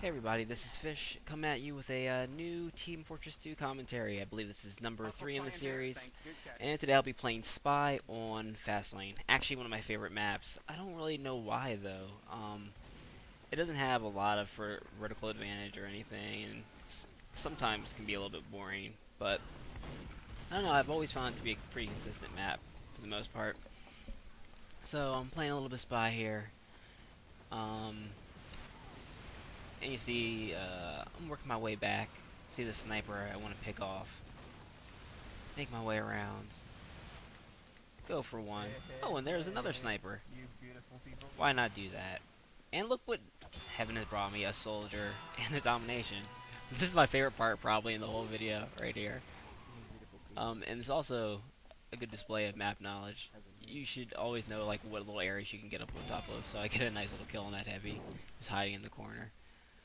Hey everybody, this is Fish, coming at you with a new Team Fortress 2 commentary. I believe this is number 3 in the series, and today I'll be playing Spy on Fastlane. Actually, one of my favorite maps. I don't really know why though. It doesn't have a lot of vertical advantage or anything, and sometimes can be a little bit boring. But I don't know. I've always found it to be a pretty consistent map for the most part. So I'm playing a little bit of Spy here. Um, And you see, I'm working my way back. See the sniper I want to pick off. Make my way around. Go for one. Oh, and there's another sniper. Why not do that? And look what heaven has brought me, a soldier and a domination. This is my favorite part probably in the whole video, right here. And it's also a good display of map knowledge. You should always know like what little areas you can get up on top of, so I get a nice little kill on that heavy, just hiding in the corner.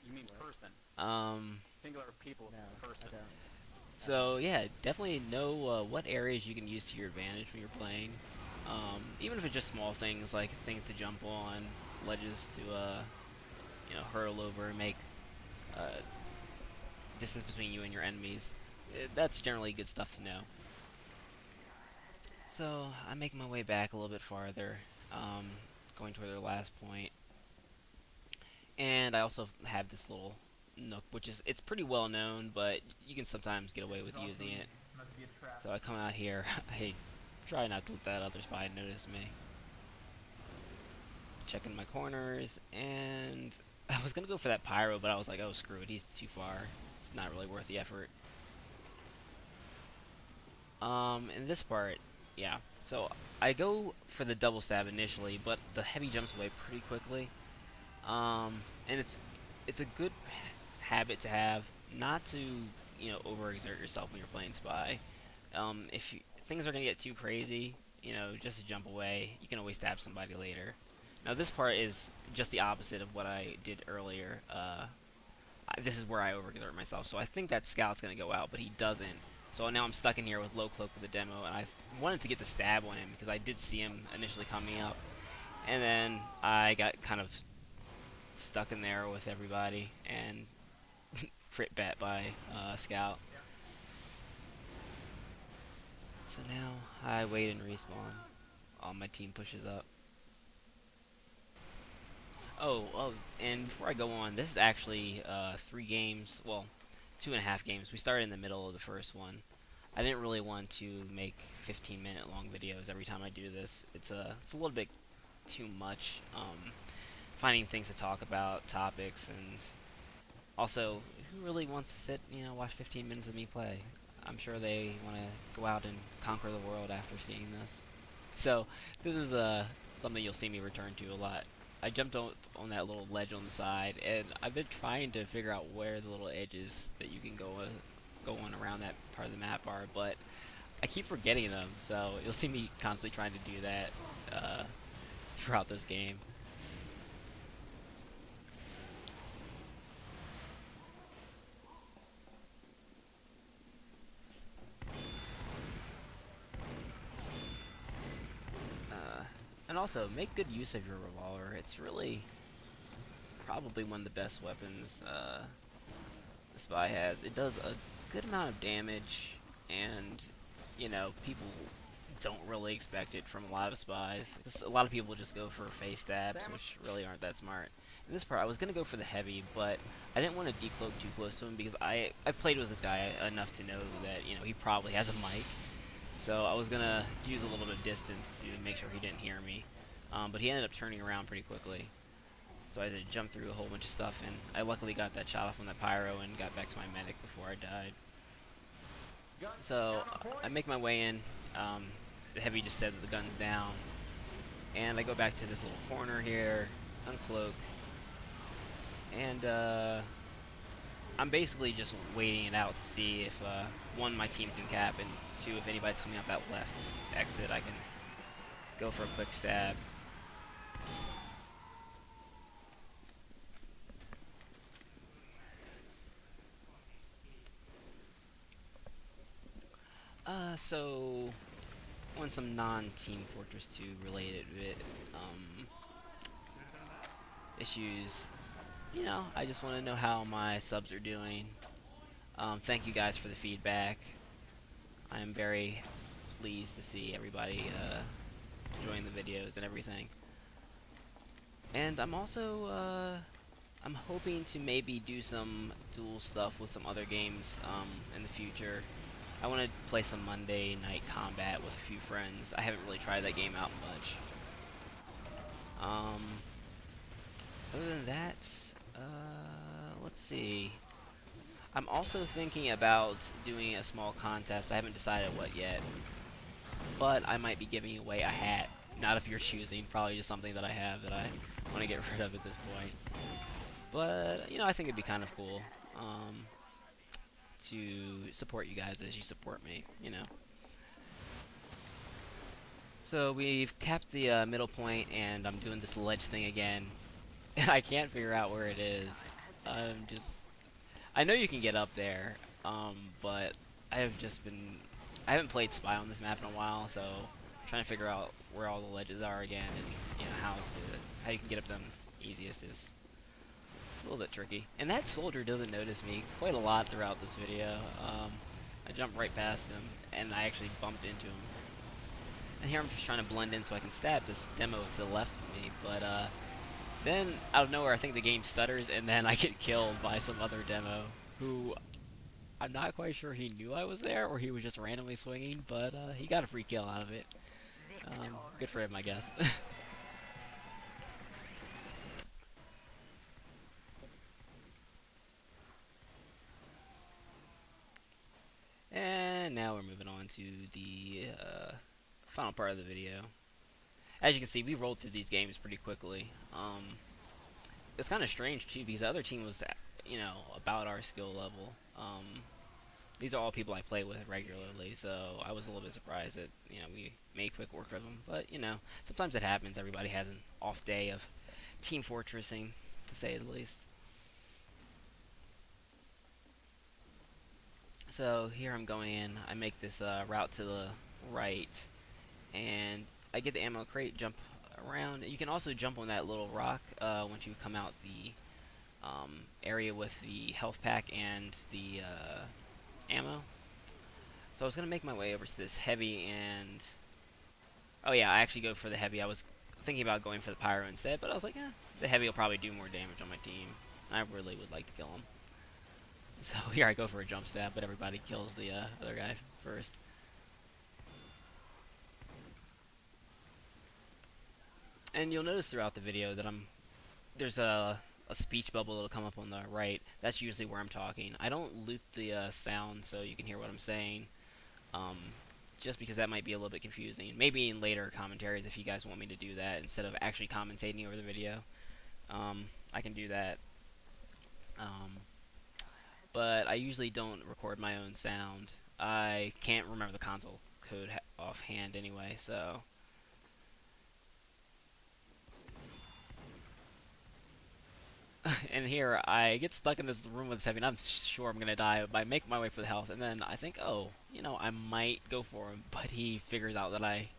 You mean person? Um, Singular people. No, person. So yeah, definitely know what areas you can use to your advantage when you're playing. Even if it's just small things like things to jump on, ledges to hurl over, and make distance between you and your enemies. That's generally good stuff to know. So I'm making my way back a little bit farther, going toward the last point, and I also have this little nook, which is it's pretty well known, but you can sometimes get away with using it. So I come out here. I try not to let that other spy notice me. Checking my corners, and I was gonna go for that pyro, but I was like, oh screw it, he's too far. It's not really worth the effort. In this part, yeah. So I go for the double stab initially, but the heavy jumps away pretty quickly. And it's a good habit to have, not to overexert yourself when you're playing spy. If things are gonna get too crazy, just jump away. You can always stab somebody later. Now this part is just the opposite of what I did earlier. This is where I overexert myself. So I think that scout's gonna go out, but he doesn't. So now I'm stuck in here with low cloak with the demo, and I wanted to get the stab on him because I did see him initially coming up, and then I got kind of stuck in there with everybody and crit bat by scout. So now I wait and respawn. All my team pushes up. Oh, and before I go on, this is actually 3 games. Well, 2.5 games. We started in the middle of the first one. I didn't really want to make 15-minute long videos every time I do this. It's a little bit too much. Finding things to talk about, topics, and also, who really wants to sit, watch 15 minutes of me play? I'm sure they want to go out and conquer the world after seeing this. So, this is something you'll see me return to a lot. I jumped on that little ledge on the side, and I've been trying to figure out where the little edges that you can go on around that part of the map are, but I keep forgetting them, so you'll see me constantly trying to do that throughout this game. And also, make good use of your revolver. It's really probably one of the best weapons the spy has. It does a good amount of damage, and people don't really expect it from a lot of spies. 'Cause a lot of people just go for face stabs, which really aren't that smart. In this part, I was gonna go for the heavy, but I didn't want to decloak too close to him because I've played with this guy enough to know that he probably has a mic. So I was gonna use a little bit of distance to make sure he didn't hear me. But he ended up turning around pretty quickly. So I had to jump through a whole bunch of stuff, and I luckily got that shot off on that pyro and got back to my medic before I died. So I make my way in. The heavy just said that the gun's down. And I go back to this little corner here, uncloak. And I'm basically just waiting it out to see if, one, my team can cap, and two, if anybody's coming out that left exit, I can go for a quick stab. So on some non-Team Fortress 2 related issues, I just want to know how my subs are doing. Thank you guys for the feedback. I am very pleased to see everybody enjoying the videos and everything. And I'm also I'm hoping to maybe do some dual stuff with some other games in the future. I want to play some Monday Night Combat with a few friends. I haven't really tried that game out much. Um, Other than that, let's see. I'm also thinking about doing a small contest. I haven't decided what yet, but I might be giving away a hat. Not if you're choosing, probably just something that I have that I want to get rid of at this point. But, I think it'd be kind of cool to support you guys as you support me. So we've capped the middle point, and I'm doing this ledge thing again. And I can't figure out where it is. I know you can get up there, but I have just been... I haven't played Spy on this map in a while, so I'm trying to figure out where all the ledges are again, and how you can get up them easiest is a little bit tricky. And that soldier doesn't notice me quite a lot throughout this video. I jumped right past him, and I actually bumped into him. And here I'm just trying to blend in so I can stab this demo to the left of me, but then out of nowhere I think the game stutters, and then I get killed by some other demo who I'm not quite sure he knew I was there or he was just randomly swinging, but he got a free kill out of it. Good for him, I guess. And now we're moving on to the final part of the video. As you can see, we rolled through these games pretty quickly. It's kind of strange too because the other team was, about our skill level. These are all people I play with regularly, so I was a little bit surprised that we made quick work of them. But sometimes it happens. Everybody has an off day of team fortressing, to say the least. So here I'm going in. I make this route to the right, and I get the ammo crate, jump around. You can also jump on that little rock once you come out the area with the health pack and the ammo. So I was going to make my way over to this heavy, and oh yeah, I actually go for the heavy. I was thinking about going for the pyro instead, but I was like, the heavy will probably do more damage on my team. I really would like to kill him. So here I go for a jump stab, but everybody kills the other guy first. And you'll notice throughout the video that there's a speech bubble that'll come up on the right. That's usually where I'm talking. I don't loop the sound so you can hear what I'm saying, just because that might be a little bit confusing. Maybe in later commentaries if you guys want me to do that instead of actually commentating over the video. I can do that. But I usually don't record my own sound. I can't remember the console code offhand anyway, so... And here, I get stuck in this room with this heavy, and I'm sure I'm gonna die, but I make my way for the health, and then I think, oh, I might go for him, but he figures out that I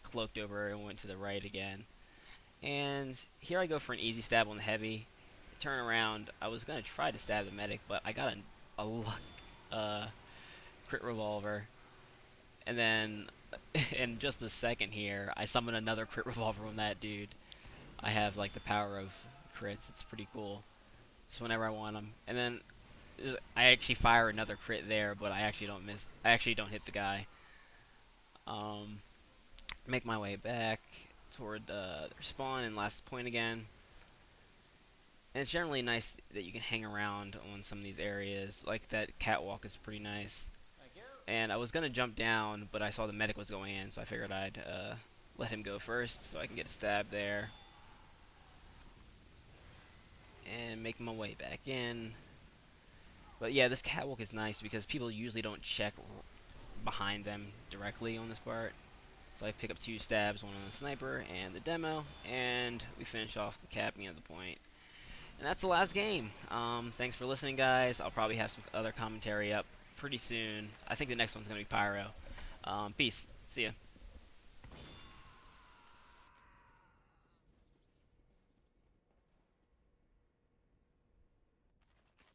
cloaked over and went to the right again. And here I go for an easy stab on the heavy. Turn around, I was gonna try to stab the medic, but I got a crit revolver, and then in just a second here, I summon another crit revolver on that dude. I have like the power of crits. It's pretty cool. Just whenever I want them, and then I actually fire another crit there, but I actually don't miss. I actually don't hit the guy. Make my way back toward the spawn and last point again. And it's generally nice that you can hang around on some of these areas. Like that catwalk is pretty nice. And I was going to jump down, but I saw the medic was going in, so I figured I'd let him go first so I can get a stab there. And make my way back in. But yeah, this catwalk is nice because people usually don't check behind them directly on this part. So I pick up 2 stabs, one on the sniper and the demo, and we finish off the capping of the point. And that's the last game. Thanks for listening, guys. I'll probably have some other commentary up pretty soon. I think the next one's going to be Pyro. Peace. See ya.